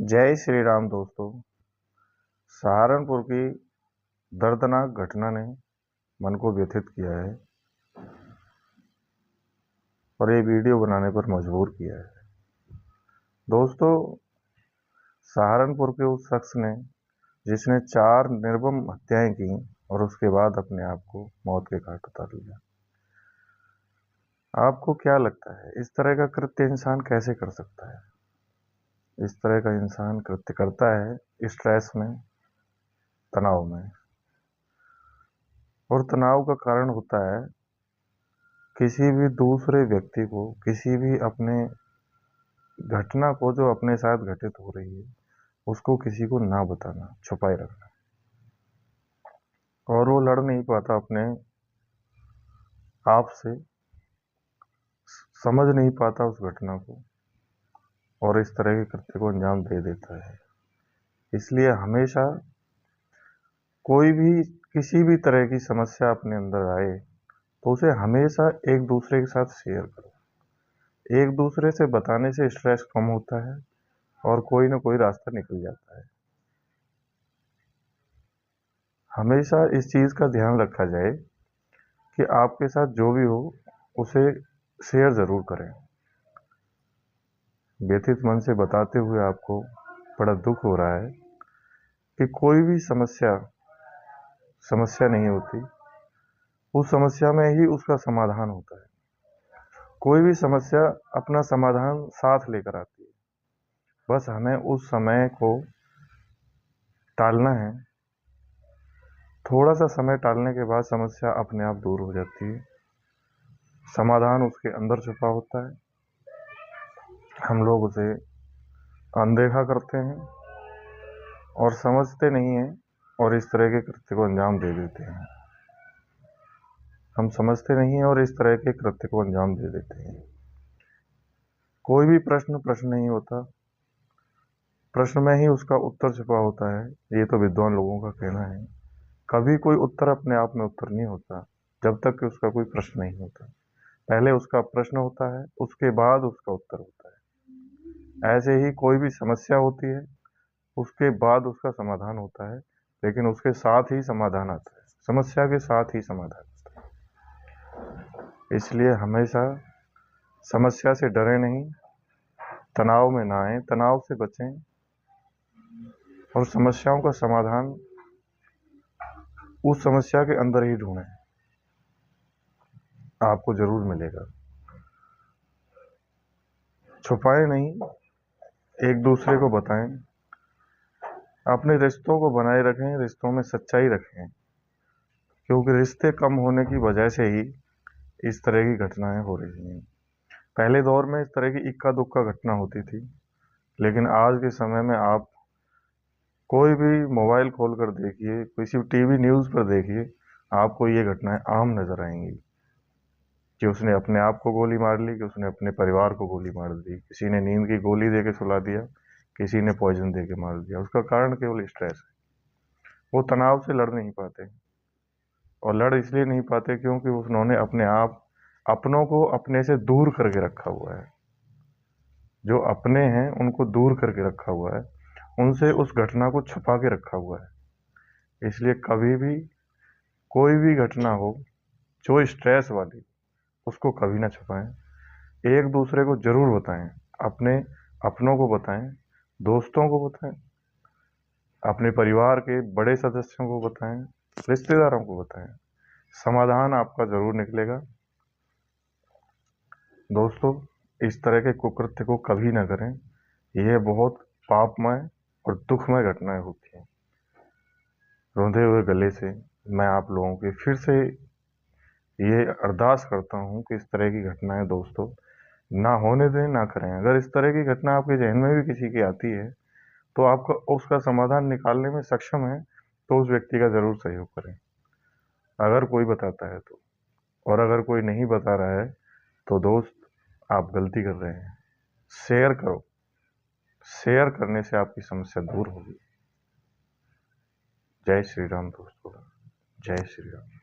जय श्री राम दोस्तों। सहारनपुर की दर्दनाक घटना ने मन को व्यथित किया है और ये वीडियो बनाने पर मजबूर किया है। दोस्तों, सहारनपुर के उस शख्स ने जिसने 4 निर्मम हत्याएं की और उसके बाद अपने आप को मौत के घाट उतार लिया। आपको क्या लगता है इस तरह का कृत्य इंसान कैसे कर सकता है? इस तरह का इंसान कृत्य करता है स्ट्रेस में, तनाव में, और तनाव का कारण होता है किसी भी दूसरे व्यक्ति को, किसी भी अपने घटना को जो अपने साथ घटित हो रही है उसको किसी को ना बताना, छुपाए रखना। और वो लड़ नहीं पाता अपने आप से, समझ नहीं पाता उस घटना को और इस तरह के कृत्य को अंजाम दे देता है। इसलिए हमेशा कोई भी किसी भी तरह की समस्या अपने अंदर आए तो उसे हमेशा एक दूसरे के साथ शेयर करो। एक दूसरे से बताने से स्ट्रेस कम होता है और कोई ना कोई रास्ता निकल जाता है। हमेशा इस चीज़ का ध्यान रखा जाए कि आपके साथ जो भी हो उसे शेयर ज़रूर करें। व्यथित मन से बताते हुए आपको बड़ा दुख हो रहा है कि कोई भी समस्या नहीं होती, उस समस्या में ही उसका समाधान होता है। कोई भी समस्या अपना समाधान साथ लेकर आती है, बस हमें उस समय को टालना है। थोड़ा सा समय टालने के बाद समस्या अपने आप दूर हो जाती है, समाधान उसके अंदर छुपा होता है। हम लोग उसे अनदेखा करते हैं और समझते नहीं हैं और इस तरह के कृत्य को अंजाम दे देते हैं। हम समझते नहीं हैं और इस तरह के कृत्य को अंजाम दे देते हैं। कोई भी प्रश्न नहीं होता, प्रश्न में ही उसका उत्तर छुपा होता है, ये तो विद्वान लोगों का कहना है। कभी कोई उत्तर अपने आप में उत्तर नहीं होता जब तक कि उसका कोई प्रश्न नहीं होता। पहले उसका प्रश्न होता है, उसके बाद उसका उत्तर होता है। ऐसे ही कोई भी समस्या होती है, उसके बाद उसका समाधान होता है, लेकिन उसके साथ ही समाधान आता है। समस्या के साथ ही समाधान आता है। इसलिए हमेशा समस्या से डरे नहीं, तनाव में ना आए, तनाव से बचें और समस्याओं का समाधान उस समस्या के अंदर ही ढूंढें, आपको जरूर मिलेगा। छुपाएं नहीं, एक दूसरे को बताएं, अपने रिश्तों को बनाए रखें, रिश्तों में सच्चाई रखें, क्योंकि रिश्ते कम होने की वजह से ही इस तरह की घटनाएं हो रही हैं। पहले दौर में इस तरह की इक्का दुक्का घटना होती थी, लेकिन आज के समय में आप कोई भी मोबाइल खोलकर देखिए, किसी टीवी न्यूज़ पर देखिए, आपको ये घटनाएं आम नजर आएंगी कि उसने अपने आप को गोली मार ली, कि उसने अपने परिवार को गोली मार दी, किसी ने नींद की गोली दे के सुला दिया, किसी ने पॉइजन दे के मार दिया। उसका कारण केवल स्ट्रेस है। वो तनाव से लड़ नहीं पाते, और लड़ इसलिए नहीं पाते क्योंकि उन्होंने अपनों को अपने से दूर करके रखा हुआ है। जो अपने हैं उनको दूर करके रखा हुआ है, उनसे उस घटना को छुपा के रखा हुआ है। इसलिए कभी भी कोई भी घटना हो जो स्ट्रेस वाली, उसको कभी ना छुपाएं। एक दूसरे को जरूर बताएं, अपने अपनों को बताएं, दोस्तों को बताएं, अपने परिवार के बड़े सदस्यों को बताएं, रिश्तेदारों को बताएं। समाधान आपका जरूर निकलेगा। दोस्तों, इस तरह के कुकृत्य को कभी ना करें। यह बहुत पापमय और दुखमय घटनाएं होती हैं। रोंदे हुए गले से मैं आप लोगों की फिर से ये अरदास करता हूँ कि इस तरह की घटनाएं दोस्तों ना होने दें, ना करें। अगर इस तरह की घटना आपके जहन में भी किसी की आती है तो आपका उसका समाधान निकालने में सक्षम है तो उस व्यक्ति का जरूर सहयोग करें, अगर कोई बताता है तो। और अगर कोई नहीं बता रहा है तो दोस्त, आप गलती कर रहे हैं। शेयर करो, शेयर करने से आपकी समस्या दूर होगी। जय श्री राम दोस्तों, जय श्री राम।